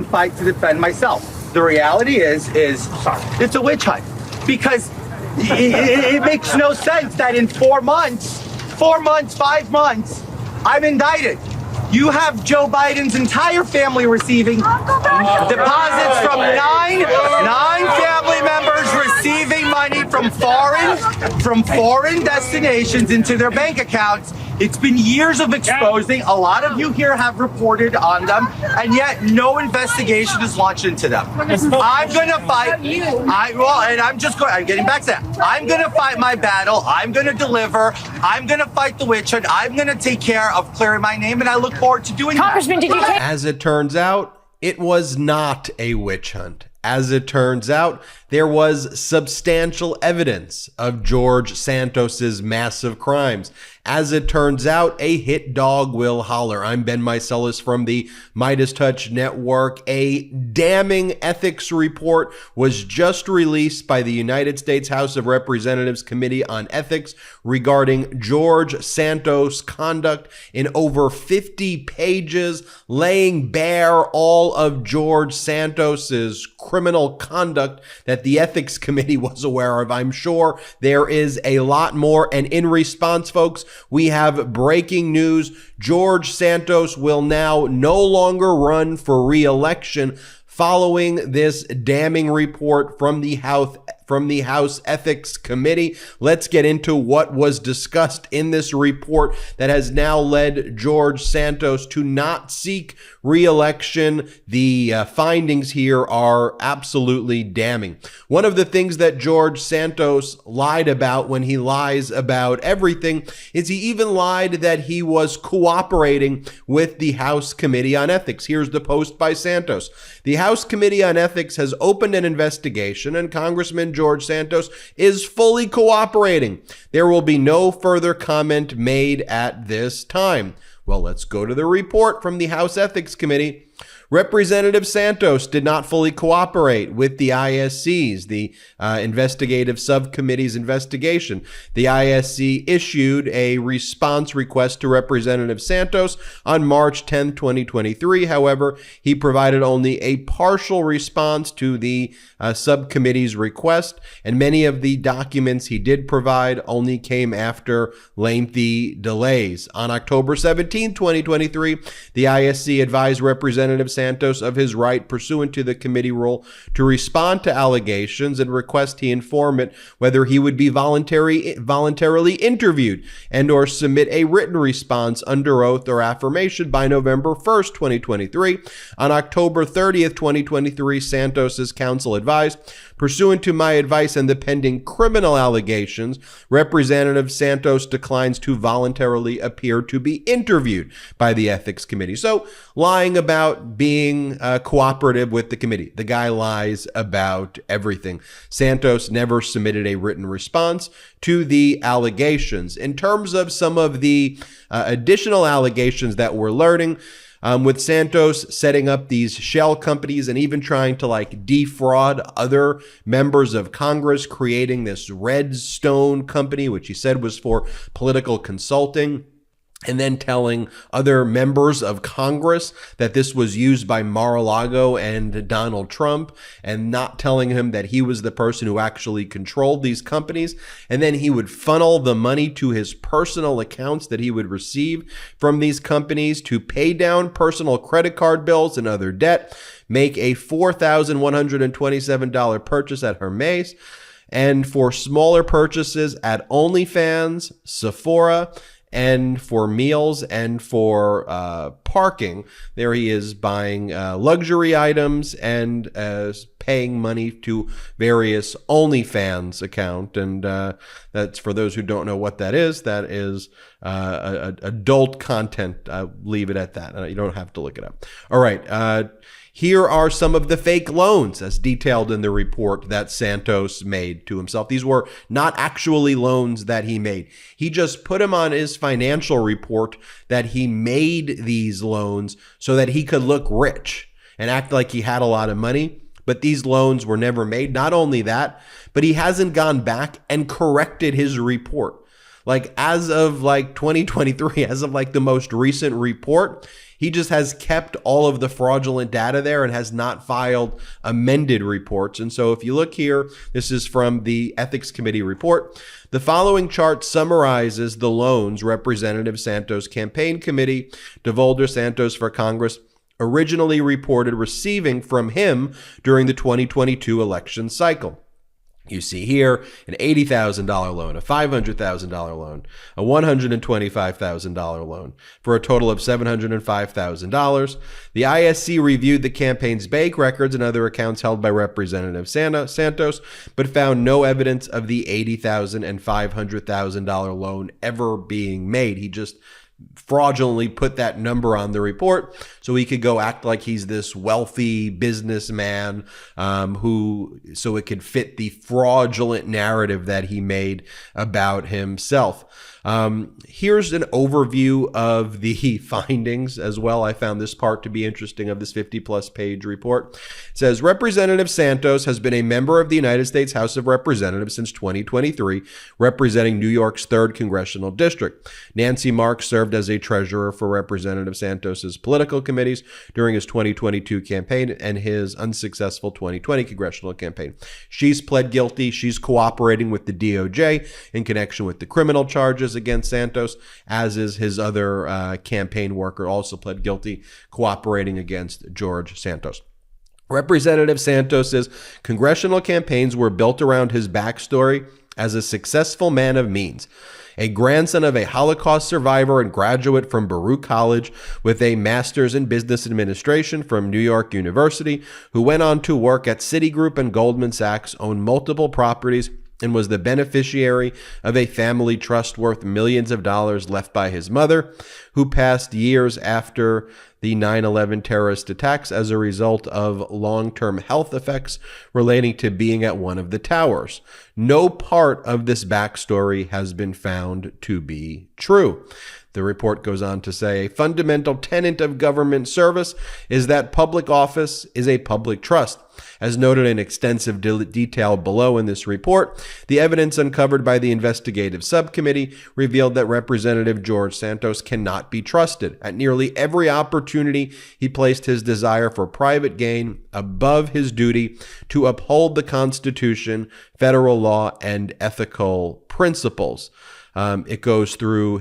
fight to defend myself. The reality is it's a witch hunt, because it makes no sense that in 4 months, 5 months, I'm indicted. You have Joe Biden's entire family receiving deposits from nine family members receiving money from foreign destinations into their bank accounts. It's been years of exposing. A lot of you here have reported on them, and yet no investigation is launched into them. I'm going to fight. I'm getting back to that. I'm going to fight my battle. I'm going to deliver. I'm going to fight the witch hunt. I'm going to take care of clearing my name, and I look forward to doing Congressman, that. did you take? As it turns out, it was not a witch hunt. As it turns out, there was substantial evidence of George Santos's massive crimes. As it turns out, a hit dog will holler. I'm Ben Meiselas from the MeidasTouch Network. A damning ethics report was just released by the United States House of Representatives Committee on Ethics regarding George Santos' conduct in over 50 pages, laying bare all of George Santos's criminal conduct that the Ethics Committee was aware of. I'm sure there is a lot more. And in response, folks, we have breaking news. George Santos will now no longer run for re-election following this damning report from the House Ethics Committee. Let's get into what was discussed in this report that has now led George Santos to not seek re-election. The findings here are absolutely damning. One of the things that George Santos lied about when he lies about everything is he even lied that he was cooperating with the House Committee on Ethics. Here's the post by Santos. The House Committee on Ethics has opened an investigation, and Congressman George Santos is fully cooperating. There will be no further comment made at this time. Well, let's go to the report from the House Ethics Committee. Representative Santos did not fully cooperate with the ISC's, the investigative subcommittee's investigation. The ISC issued a response request to Representative Santos on March 10, 2023. However, he provided only a partial response to the subcommittee's request, and many of the documents he did provide only came after lengthy delays. On October 17, 2023, the ISC advised Representative Santos of his right pursuant to the committee rule to respond to allegations and request he inform it whether he would be voluntarily interviewed and or submit a written response under oath or affirmation by November 1st, 2023. On October 30th, 2023, Santos's counsel advised, pursuant to my advice and the pending criminal allegations, Representative Santos declines to voluntarily appear to be interviewed by the Ethics Committee. So, lying about being cooperative with the committee. The guy lies about everything. Santos never submitted a written response to the allegations. In terms of some of the additional allegations that we're learning, with Santos setting up these shell companies and even trying to defraud other members of Congress, creating this Redstone company, which he said was for political consulting, and then telling other members of Congress that this was used by Mar-a-Lago and Donald Trump, and not telling him that he was the person who actually controlled these companies. And then he would funnel the money to his personal accounts that he would receive from these companies to pay down personal credit card bills and other debt, make a $4,127 purchase at Hermes, and for smaller purchases at OnlyFans, Sephora, and for meals and for parking, there he is buying luxury items and paying money to various OnlyFans account. And that's, for those who don't know what that is adult content. I'll leave it at that. You don't have to look it up. All right. Here are some of the fake loans as detailed in the report that Santos made to himself. These were not actually loans that he made. He just put them on his financial report that he made these loans so that he could look rich and act like he had a lot of money. But these loans were never made. Not only that, but he hasn't gone back and corrected his report. As of 2023, as of the most recent report, He just has kept all of the fraudulent data there and has not filed amended reports. And so if you look here, this is from the Ethics Committee report. The following chart summarizes the loans Representative Santos' campaign committee, DeVolder Santos for Congress, originally reported receiving from him during the 2022 election cycle. You see here an $80,000 loan, a $500,000 loan, a $125,000 loan for a total of $705,000. The ISC reviewed the campaign's bank records and other accounts held by Representative Santos, but found no evidence of the $80,000 and $500,000 loan ever being made. He just fraudulently put that number on the report so he could go act like he's this wealthy businessman so it could fit the fraudulent narrative that he made about himself. Here's an overview of the findings as well. I found this part to be interesting of this 50-plus page report. It says, Representative Santos has been a member of the United States House of Representatives since 2023, representing New York's 3rd Congressional District. Nancy Marks served as a treasurer for Representative Santos's political committees during his 2022 campaign and his unsuccessful 2020 congressional campaign. She's pled guilty. She's cooperating with the DOJ in connection with the criminal charges against Santos, as is his other campaign worker, also pled guilty, cooperating against George Santos. Representative Santos's congressional campaigns were built around his backstory as a successful man of means, a grandson of a Holocaust survivor and graduate from Baruch College with a master's in business administration from New York University, who went on to work at Citigroup and Goldman Sachs, owned multiple properties, and was the beneficiary of a family trust worth millions of dollars left by his mother, who passed years after the 9/11 terrorist attacks as a result of long-term health effects relating to being at one of the towers. No part of this backstory has been found to be true. The report goes on to say, a fundamental tenet of government service is that public office is a public trust. As noted in extensive detail below in this report, the evidence uncovered by the investigative subcommittee revealed that Representative George Santos cannot be trusted. At nearly every opportunity, he placed his desire for private gain above his duty to uphold the Constitution, federal law, and ethical principles. It goes through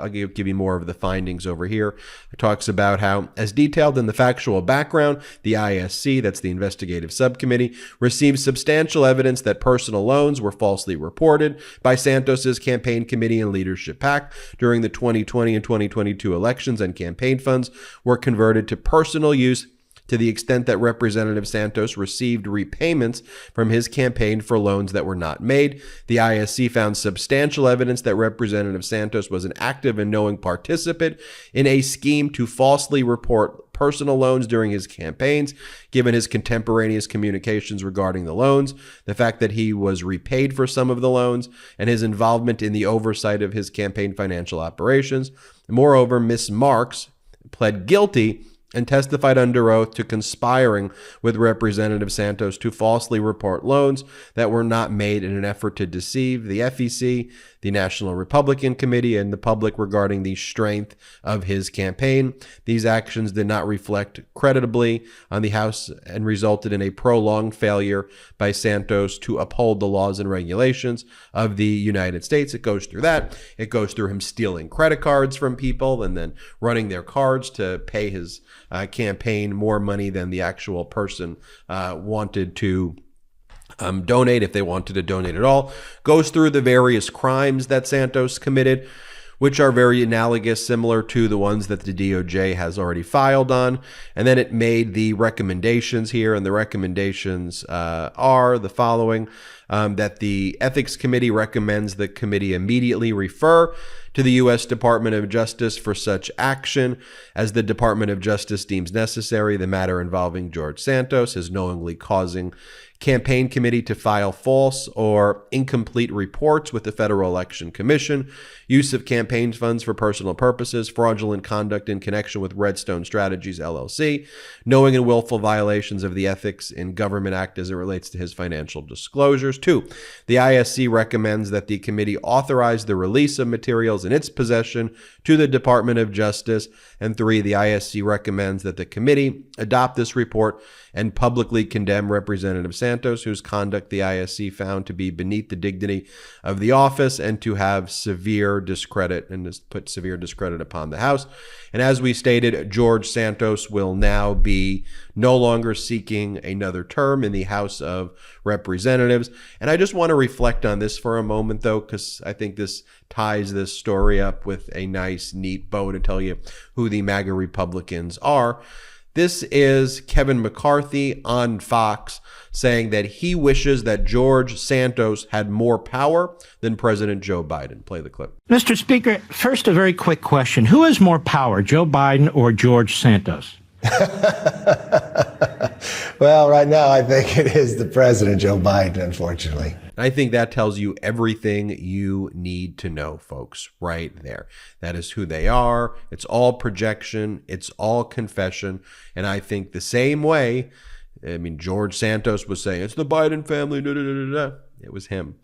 I'll give you more of the findings over here. It talks about how, as detailed in the factual background, the ISC, that's the investigative subcommittee, received substantial evidence that personal loans were falsely reported by Santos's campaign committee and leadership PAC during the 2020 and 2022 elections, and campaign funds were converted to personal use to the extent that Representative Santos received repayments from his campaign for loans that were not made. The ISC found substantial evidence that Representative Santos was an active and knowing participant in a scheme to falsely report personal loans during his campaigns, given his contemporaneous communications regarding the loans, the fact that he was repaid for some of the loans, and his involvement in the oversight of his campaign financial operations. Moreover, Ms. Marks pled guilty and testified under oath to conspiring with Representative Santos to falsely report loans that were not made in an effort to deceive the FEC, the National Republican Committee, and the public regarding the strength of his campaign. These actions did not reflect creditably on the House and resulted in a prolonged failure by Santos to uphold the laws and regulations of the United States. It goes through that. It goes through him stealing credit cards from people and then running their cards to pay his campaign more money than the actual person wanted to donate, if they wanted to donate at all. Goes through the various crimes that Santos committed, which are very analogous, similar to the ones that the DOJ has already filed on. And then it made the recommendations here, and the recommendations are the following. That the Ethics Committee recommends the committee immediately refer to the U.S. Department of Justice for such action as the Department of Justice deems necessary. The matter involving George Santos is knowingly causing campaign committee to file false or incomplete reports with the Federal Election Commission, use of campaign funds for personal purposes, fraudulent conduct in connection with Redstone Strategies, LLC, knowing and willful violations of the Ethics in Government Act as it relates to his financial disclosures. 2, the ISC recommends that the committee authorize the release of materials in its possession to the Department of Justice. And 3, the ISC recommends that the committee adopt this report and publicly condemn Representative Santos, whose conduct the ISC found to be beneath the dignity of the office and to have severe discredit, and just put severe discredit upon the House. And as we stated, George Santos will now be no longer seeking another term in the House of Representatives. And I just want to reflect on this for a moment, though, because I think this ties this story up with a nice, neat bow to tell you who the MAGA Republicans are. This is Kevin McCarthy on Fox saying that he wishes that George Santos had more power than President Joe Biden. Play the clip. Mr. Speaker, first a very quick question. Who has more power, Joe Biden or George Santos? Well, right now, I think it is the president, Joe Biden, unfortunately. I think that tells you everything you need to know, folks, right there. That is who they are. It's all projection. It's all confession. And I think the same way, I mean, George Santos was saying, it's the Biden family, da, da, da, da, da. It was him.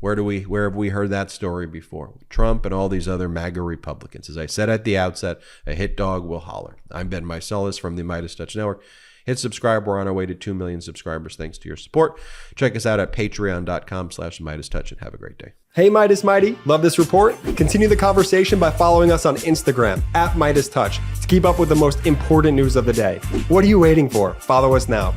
Where have we heard that story before? Trump and all these other MAGA Republicans. As I said at the outset, a hit dog will holler. I'm Ben Meiselas from the MeidasTouch Network. Hit subscribe. We're on our way to 2 million subscribers thanks to your support. Check us out at patreon.com/MeidasTouch and have a great day. Hey Midas Mighty, love this report? Continue the conversation by following us on Instagram at MeidasTouch to keep up with the most important news of the day. What are you waiting for? Follow us now.